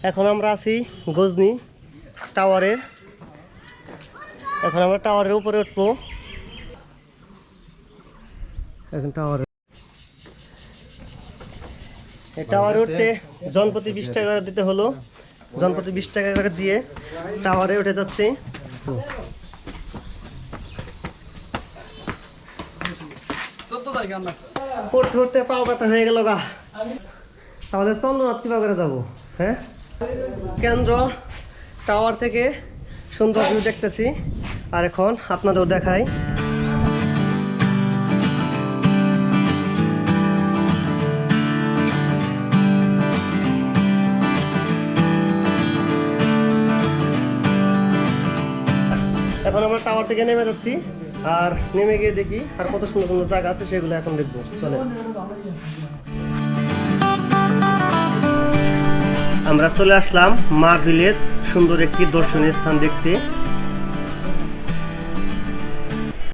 এখন আমরা আছি গজনি টাওয়ারের। এখন আমরা টাওয়ারের উপরে উঠবো। এখন টাওয়ারে উঠতে জনপ্রতি 20 টাকা করে দিতে হলো। জনপ্রতি 20 টাকা করে দিয়ে টাওয়ারে উঠে যাচ্ছি। উঠতে উঠতে পাও ব্যথা হয়ে গেল গা। তাহলে চন্দ্রনাথ কিভাবে করে যাবো? হ্যাঁ, কেন্দ্র টাওয়ার থেকে সুন্দর ভিউ দেখতেছি। আর এখন আপনাদের দেখাই। এখন আমরা টাওয়ার থেকে নেমে যাচ্ছি। আর নেমে গিয়ে দেখি আর কত সুন্দর সুন্দর জায়গা আছে, সেগুলো এখন দেখবো। চলে, আমরা চলে আসলাম মা ভিলেজ, সুন্দর একটি দর্শনীয় স্থান দেখতে।